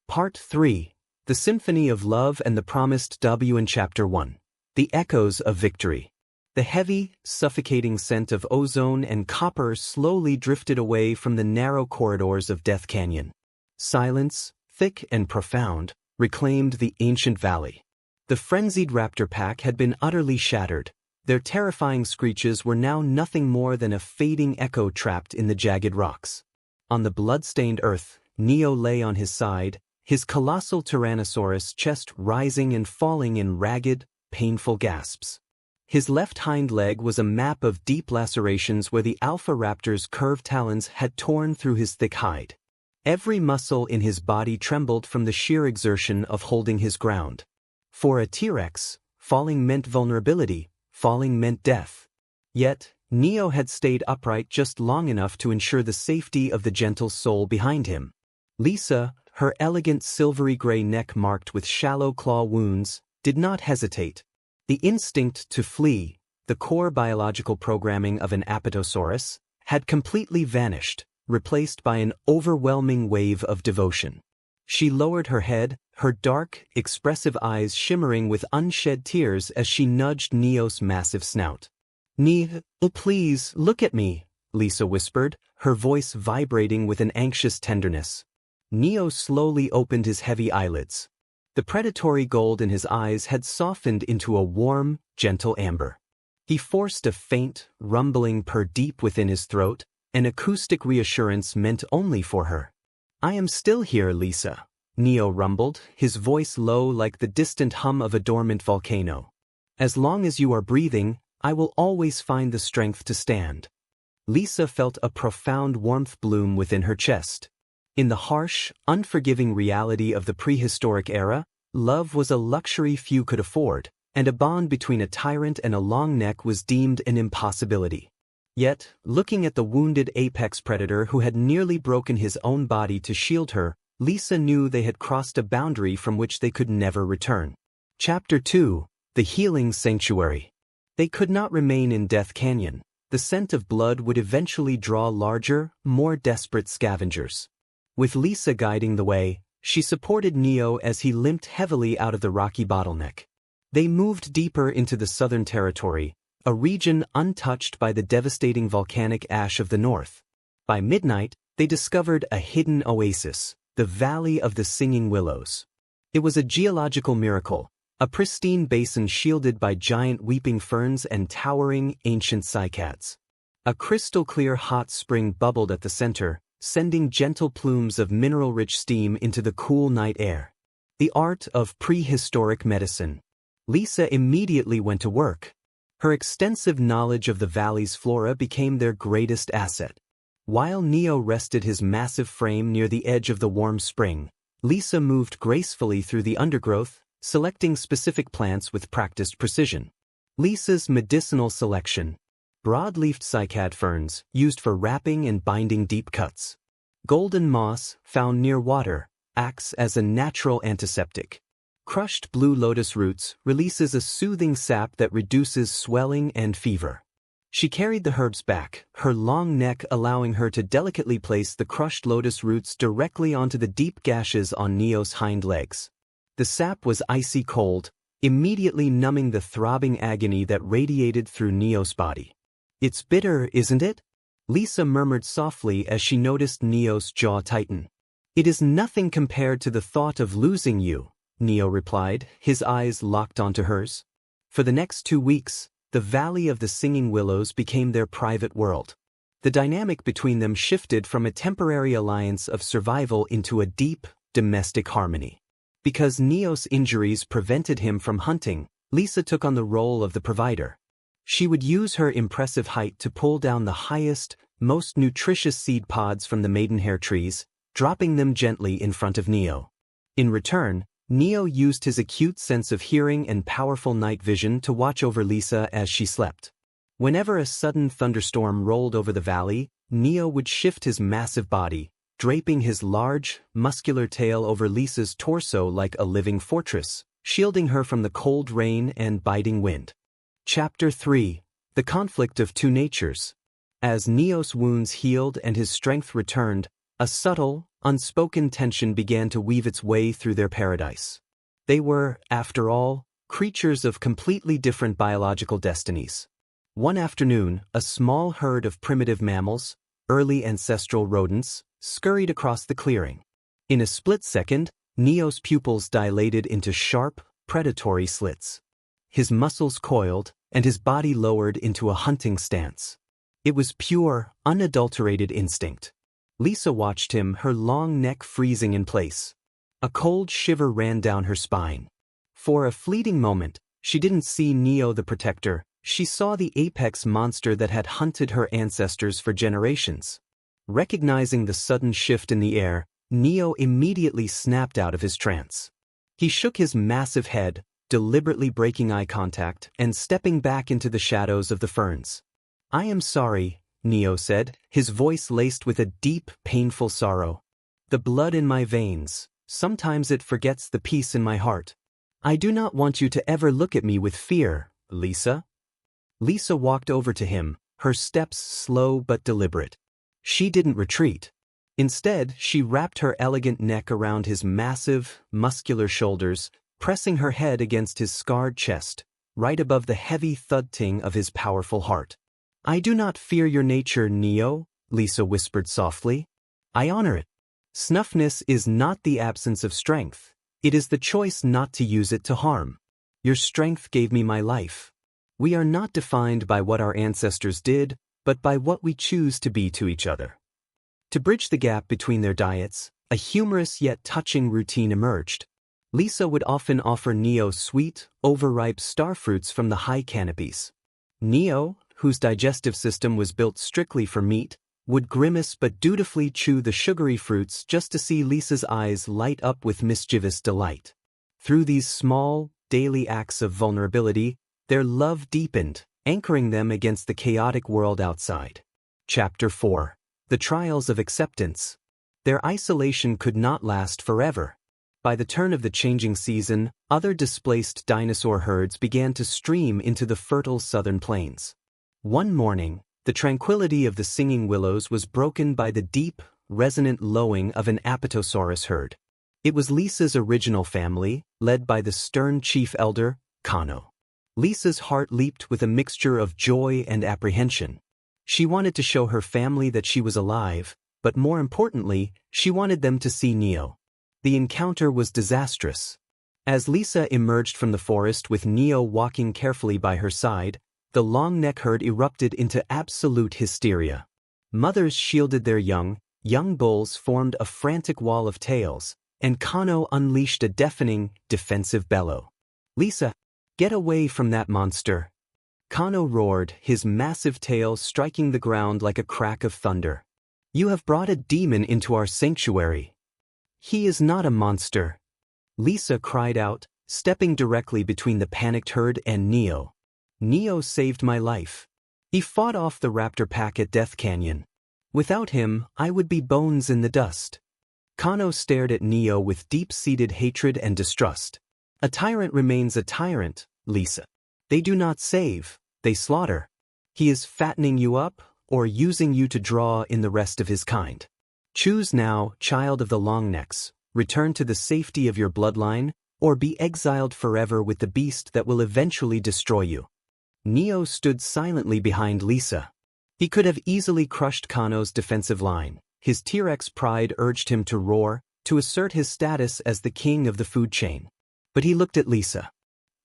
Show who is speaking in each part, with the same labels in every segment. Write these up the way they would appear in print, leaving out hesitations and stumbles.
Speaker 1: Part 3. The Symphony of Love and the Promised W in Chapter 1. The Echoes of Victory. The heavy, suffocating scent of ozone and copper slowly drifted away from the narrow corridors of Death Canyon. Silence, thick and profound, reclaimed the ancient valley. The frenzied raptor pack had been utterly shattered. Their terrifying screeches were now nothing more than a fading echo trapped in the jagged rocks. On the blood-stained earth, Neo lay on his side, his colossal Tyrannosaurus chest rising and falling in ragged, painful gasps. His left hind leg was a map of deep lacerations where the Alpha Raptor's curved talons had torn through his thick hide. Every muscle in his body trembled from the sheer exertion of holding his ground. For a T-Rex, falling meant vulnerability, falling meant death. Yet, Neo had stayed upright just long enough to ensure the safety of the gentle soul behind him. Lisa, her elegant silvery gray neck marked with shallow claw wounds, did not hesitate. The instinct to flee, the core biological programming of an Apatosaurus, had completely vanished, replaced by an overwhelming wave of devotion. She lowered her head, her dark, expressive eyes shimmering with unshed tears as she nudged Neo's massive snout. "Neo, please, look at me," Lisa whispered, her voice vibrating with an anxious tenderness. Neo slowly opened his heavy eyelids. The predatory gold in his eyes had softened into a warm, gentle amber. He forced a faint, rumbling purr deep within his throat, an acoustic reassurance meant only for her. "I am still here, Lisa," Neo rumbled, his voice low like the distant hum of a dormant volcano. "As long as you are breathing, I will always find the strength to stand." Lisa felt a profound warmth bloom within her chest. In the harsh, unforgiving reality of the prehistoric era, love was a luxury few could afford, and a bond between a tyrant and a long neck was deemed an impossibility. Yet, looking at the wounded apex predator who had nearly broken his own body to shield her, Lisa knew they had crossed a boundary from which they could never return. Chapter 2. The Healing Sanctuary. They could not remain in Death Canyon. The scent of blood would eventually draw larger, more desperate scavengers. With Lisa guiding the way, she supported Neo as he limped heavily out of the rocky bottleneck. They moved deeper into the Southern Territory, a region untouched by the devastating volcanic ash of the north. By midnight, they discovered a hidden oasis, the Valley of the Singing Willows. It was a geological miracle, a pristine basin shielded by giant weeping ferns and towering, ancient cycads. A crystal-clear hot spring bubbled at the center, sending gentle plumes of mineral-rich steam into the cool night air. The art of prehistoric medicine. Lisa immediately went to work. Her extensive knowledge of the valley's flora became their greatest asset. While Neo rested his massive frame near the edge of the warm spring, Lisa moved gracefully through the undergrowth, selecting specific plants with practiced precision. Lisa's medicinal selection. Broad-leafed cycad ferns, used for wrapping and binding deep cuts. Golden moss, found near water, acts as a natural antiseptic. Crushed blue lotus roots releases a soothing sap that reduces swelling and fever. She carried the herbs back, her long neck allowing her to delicately place the crushed lotus roots directly onto the deep gashes on Neo's hind legs. The sap was icy cold, immediately numbing the throbbing agony that radiated through Neo's body. "It's bitter, isn't it?" Lisa murmured softly as she noticed Neo's jaw tighten. "It is nothing compared to the thought of losing you," Neo replied, his eyes locked onto hers. For the next 2 weeks, the Valley of the Singing Willows became their private world. The dynamic between them shifted from a temporary alliance of survival into a deep, domestic harmony. Because Neo's injuries prevented him from hunting, Lisa took on the role of the provider. She would use her impressive height to pull down the highest, most nutritious seed pods from the maidenhair trees, dropping them gently in front of Neo. In return, Neo used his acute sense of hearing and powerful night vision to watch over Lisa as she slept. Whenever a sudden thunderstorm rolled over the valley, Neo would shift his massive body, draping his large, muscular tail over Lisa's torso like a living fortress, shielding her from the cold rain and biting wind. Chapter 3. The Conflict of Two Natures. As Neo's wounds healed and his strength returned, A subtle, unspoken tension began to weave its way through their paradise. They were, after all, creatures of completely different biological destinies. One afternoon, a small herd of primitive mammals, early ancestral rodents, scurried across the clearing. In a split second, Neo's pupils dilated into sharp, predatory slits. His muscles coiled, and his body lowered into a hunting stance. It was pure, unadulterated instinct. Lisa watched him, her long neck freezing in place. A cold shiver ran down her spine. For a fleeting moment, she didn't see Neo the Protector, she saw the apex monster that had hunted her ancestors for generations. Recognizing the sudden shift in the air, Neo immediately snapped out of his trance. He shook his massive head, deliberately breaking eye contact and stepping back into the shadows of the ferns. "I am sorry," Neo said, his voice laced with a deep, painful sorrow. "The blood in my veins, sometimes it forgets the peace in my heart. I do not want you to ever look at me with fear, Lisa." Lisa walked over to him, her steps slow but deliberate. She didn't retreat. Instead, she wrapped her elegant neck around his massive, muscular shoulders, pressing her head against his scarred chest, right above the heavy thud-ting of his powerful heart. "I do not fear your nature, Neo," Lisa whispered softly. "I honor it. Snuffness is not the absence of strength. It is the choice not to use it to harm. Your strength gave me my life. We are not defined by what our ancestors did, but by what we choose to be to each other." To bridge the gap between their diets, a humorous yet touching routine emerged. Lisa would often offer Neo sweet, overripe starfruits from the high canopies. Neo, whose digestive system was built strictly for meat, would grimace but dutifully chew the sugary fruits just to see Lisa's eyes light up with mischievous delight. Through these small, daily acts of vulnerability, their love deepened, anchoring them against the chaotic world outside. Chapter 4. The Trials of Acceptance. Their isolation could not last forever. By the turn of the changing season, other displaced dinosaur herds began to stream into the fertile southern plains. One morning, the tranquility of the singing willows was broken by the deep, resonant lowing of an Apatosaurus herd. It was Lisa's original family, led by the stern chief elder, Kano. Lisa's heart leaped with a mixture of joy and apprehension. She wanted to show her family that she was alive, but more importantly, she wanted them to see Neo. The encounter was disastrous. As Lisa emerged from the forest with Neo walking carefully by her side, the long-neck herd erupted into absolute hysteria. Mothers shielded their young bulls formed a frantic wall of tails, and Kano unleashed a deafening, defensive bellow. "Lisa, get away from that monster!" Kano roared, his massive tail striking the ground like a crack of thunder. "You have brought a demon into our sanctuary." "He is not a monster," Lisa cried out, stepping directly between the panicked herd and Neo. "Neo saved my life. He fought off the raptor pack at Death Canyon. Without him, I would be bones in the dust." Kano stared at Neo with deep-seated hatred and distrust. "A tyrant remains a tyrant, Lisa. They do not save, they slaughter. He is fattening you up, or using you to draw in the rest of his kind. Choose now, child of the Longnecks, return to the safety of your bloodline, or be exiled forever with the beast that will eventually destroy you." Neo stood silently behind Lisa. He could have easily crushed Kano's defensive line. His T-Rex pride urged him to roar, to assert his status as the king of the food chain. But he looked at Lisa.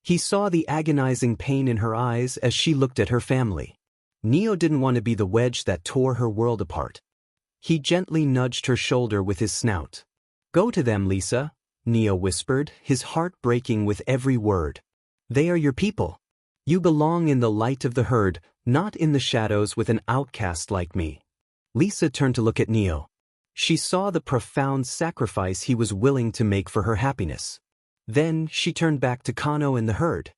Speaker 1: He saw the agonizing pain in her eyes as she looked at her family. Neo didn't want to be the wedge that tore her world apart. He gently nudged her shoulder with his snout. "Go to them, Lisa," Neo whispered, his heart breaking with every word. "They are your people. You belong in the light of the herd, not in the shadows with an outcast like me." Lisa turned to look at Neo. She saw the profound sacrifice he was willing to make for her happiness. Then she turned back to Kano and the herd.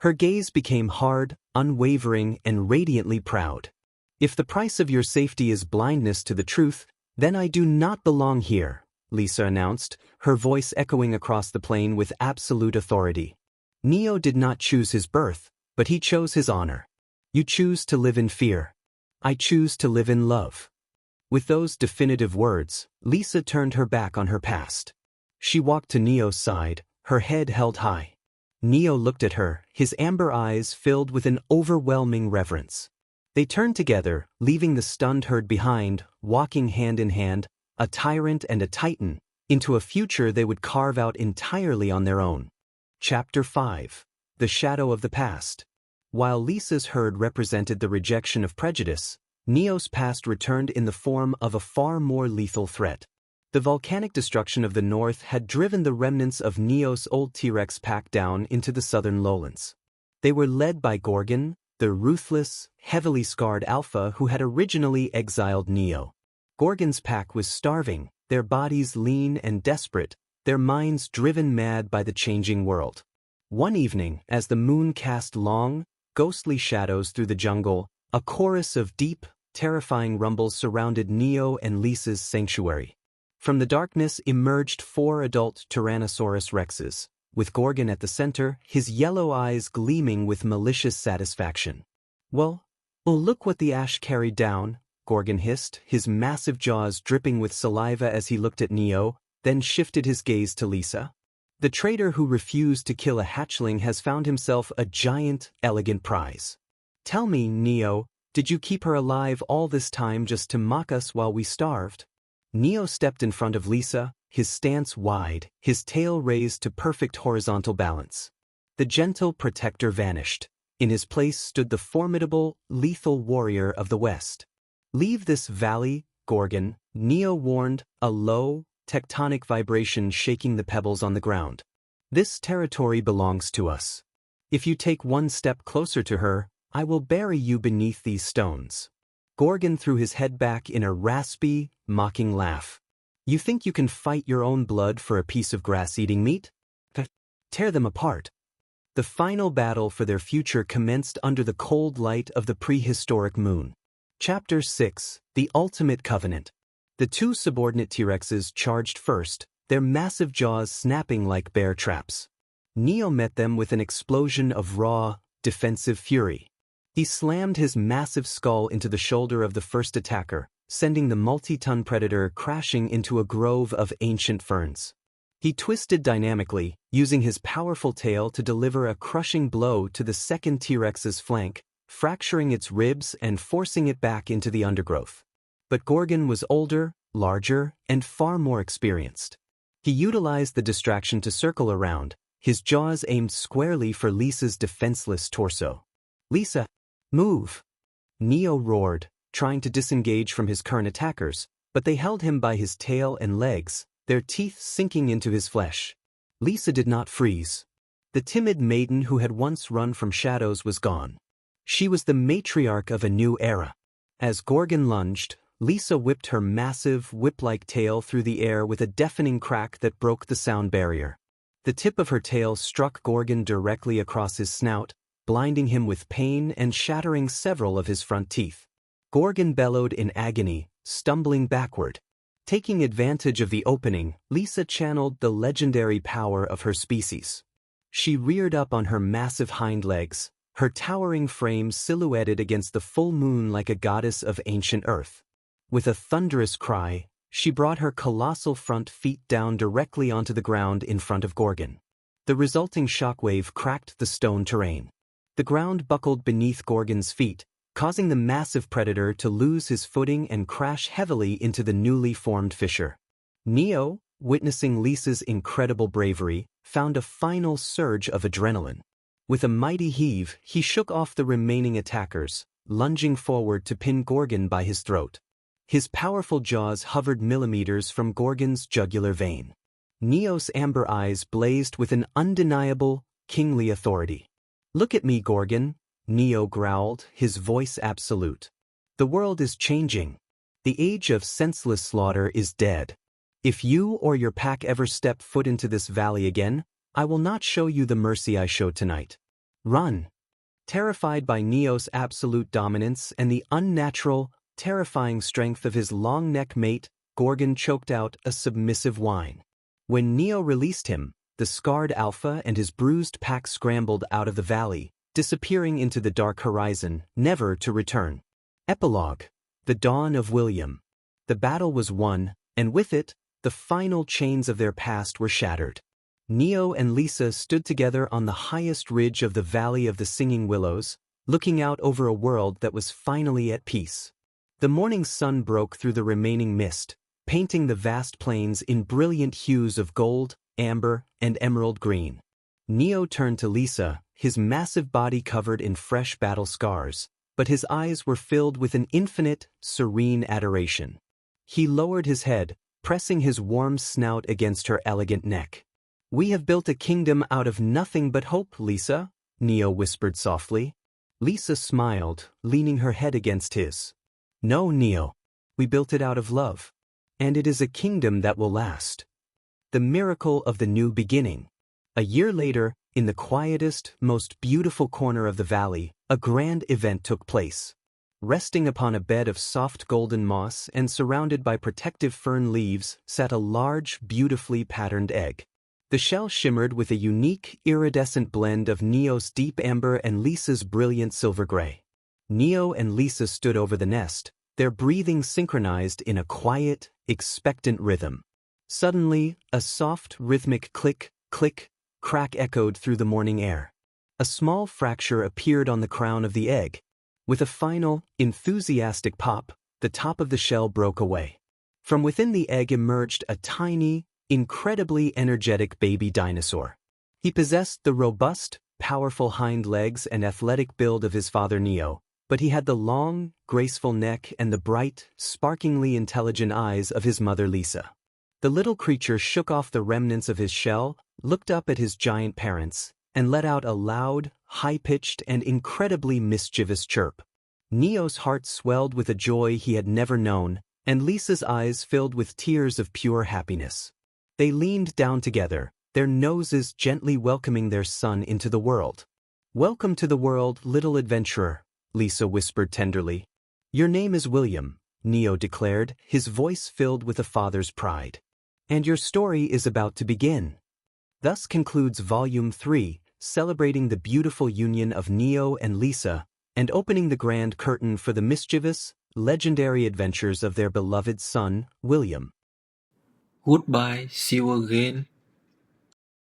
Speaker 1: Her gaze became hard, unwavering, and radiantly proud. "If the price of your safety is blindness to the truth, then I do not belong here," Lisa announced, her voice echoing across the plain with absolute authority. "Neo did not choose his birth, but he chose his honor. You choose to live in fear. I choose to live in love." With those definitive words, Lisa turned her back on her past. She walked to Neo's side, her head held high. Neo looked at her, his amber eyes filled with an overwhelming reverence. They turned together, leaving the stunned herd behind, walking hand in hand, a tyrant and a titan, into a future they would carve out entirely on their own. Chapter 5. The Shadow of the Past. While Lisa's herd represented the rejection of prejudice, Neo's past returned in the form of a far more lethal threat. The volcanic destruction of the north had driven the remnants of Neo's old T-Rex pack down into the southern lowlands. They were led by Gorgon, the ruthless, heavily scarred alpha who had originally exiled Neo. Gorgon's pack was starving, their bodies lean and desperate, their minds driven mad by the changing world. One evening, as the moon cast long, ghostly shadows through the jungle, a chorus of deep, terrifying rumbles surrounded Neo and Lisa's sanctuary. From the darkness emerged 4 adult Tyrannosaurus rexes, with Gorgon at the center, his yellow eyes gleaming with malicious satisfaction. Well, look what the ash carried down, Gorgon hissed, his massive jaws dripping with saliva as he looked at Neo, then shifted his gaze to Lisa. The traitor who refused to kill a hatchling has found himself a giant, elegant prize. Tell me, Neo, did you keep her alive all this time just to mock us while we starved? Neo stepped in front of Lisa, his stance wide, his tail raised to perfect horizontal balance. The gentle protector vanished. In his place stood the formidable, lethal warrior of the West. Leave this valley, Gorgon, Neo warned, a low, tectonic vibration shaking the pebbles on the ground. This territory belongs to us. If you take one step closer to her, I will bury you beneath these stones. Gorgon threw his head back in a raspy, mocking laugh. You think you can fight your own blood for a piece of grass-eating meat? Tear them apart. The final battle for their future commenced under the cold light of the prehistoric moon. Chapter 6. The Ultimate Covenant. The 2 subordinate T-Rexes charged first, their massive jaws snapping like bear traps. Neo met them with an explosion of raw, defensive fury. He slammed his massive skull into the shoulder of the first attacker, sending the multi-ton predator crashing into a grove of ancient ferns. He twisted dynamically, using his powerful tail to deliver a crushing blow to the second T-Rex's flank, fracturing its ribs and forcing it back into the undergrowth. But Gorgon was older, larger, and far more experienced. He utilized the distraction to circle around, his jaws aimed squarely for Lisa's defenseless torso. Lisa, move! Neo roared, trying to disengage from his current attackers, but they held him by his tail and legs, their teeth sinking into his flesh. Lisa did not freeze. The timid maiden who had once run from shadows was gone. She was the matriarch of a new era. As Gorgon lunged, Lisa whipped her massive, whip-like tail through the air with a deafening crack that broke the sound barrier. The tip of her tail struck Gorgon directly across his snout, blinding him with pain and shattering several of his front teeth. Gorgon bellowed in agony, stumbling backward. Taking advantage of the opening, Lisa channeled the legendary power of her species. She reared up on her massive hind legs, her towering frame silhouetted against the full moon like a goddess of ancient earth. With a thunderous cry, she brought her colossal front feet down directly onto the ground in front of Gorgon. The resulting shockwave cracked the stone terrain. The ground buckled beneath Gorgon's feet, causing the massive predator to lose his footing and crash heavily into the newly formed fissure. Neo, witnessing Lisa's incredible bravery, found a final surge of adrenaline. With a mighty heave, he shook off the remaining attackers, lunging forward to pin Gorgon by his throat. His powerful jaws hovered millimeters from Gorgon's jugular vein. Neo's amber eyes blazed with an undeniable, kingly authority. "Look at me, Gorgon," Neo growled, his voice absolute. "The world is changing. The age of senseless slaughter is dead. If you or your pack ever step foot into this valley again, I will not show you the mercy I showed tonight. Run!" Terrified by Neo's absolute dominance and the unnatural, terrifying strength of his long-neck mate, Gorgon choked out a submissive whine. When Neo released him, the scarred alpha and his bruised pack scrambled out of the valley, disappearing into the dark horizon, never to return. Epilogue. The Dawn of William. The battle was won, and with it, the final chains of their past were shattered. Neo and Lisa stood together on the highest ridge of the Valley of the Singing Willows, looking out over a world that was finally at peace. The morning sun broke through the remaining mist, painting the vast plains in brilliant hues of gold, amber, and emerald green. Neo turned to Lisa, his massive body covered in fresh battle scars, but his eyes were filled with an infinite, serene adoration. He lowered his head, pressing his warm snout against her elegant neck. "We have built a kingdom out of nothing but hope, Lisa," Neo whispered softly. Lisa smiled, leaning her head against his. "No, Neo. We built it out of love. And it is a kingdom that will last." The miracle of the new beginning. A year later, in the quietest, most beautiful corner of the valley, a grand event took place. Resting upon a bed of soft golden moss and surrounded by protective fern leaves sat a large, beautifully patterned egg. The shell shimmered with a unique, iridescent blend of Neo's deep amber and Lisa's brilliant silver gray. Neo and Lisa stood over the nest, their breathing synchronized in a quiet, expectant rhythm. Suddenly, a soft, rhythmic click, click, crack echoed through the morning air. A small fracture appeared on the crown of the egg. With a final, enthusiastic pop, the top of the shell broke away. From within the egg emerged a tiny, incredibly energetic baby dinosaur. He possessed the robust, powerful hind legs and athletic build of his father Neo, but he had the long, graceful neck and the bright, sparkingly intelligent eyes of his mother Lisa. The little creature shook off the remnants of his shell, looked up at his giant parents, and let out a loud, high-pitched, and incredibly mischievous chirp. Neo's heart swelled with a joy he had never known, and Lisa's eyes filled with tears of pure happiness. They leaned down together, their noses gently welcoming their son into the world. "Welcome to the world, little adventurer," Lisa whispered tenderly. "Your name is William," Neo declared, his voice filled with a father's pride. "And your story is about to begin." Thus concludes Volume 3, celebrating the beautiful union of Neo and Lisa, and opening the grand curtain for the mischievous, legendary adventures of their beloved son, William.
Speaker 2: Goodbye, see you again.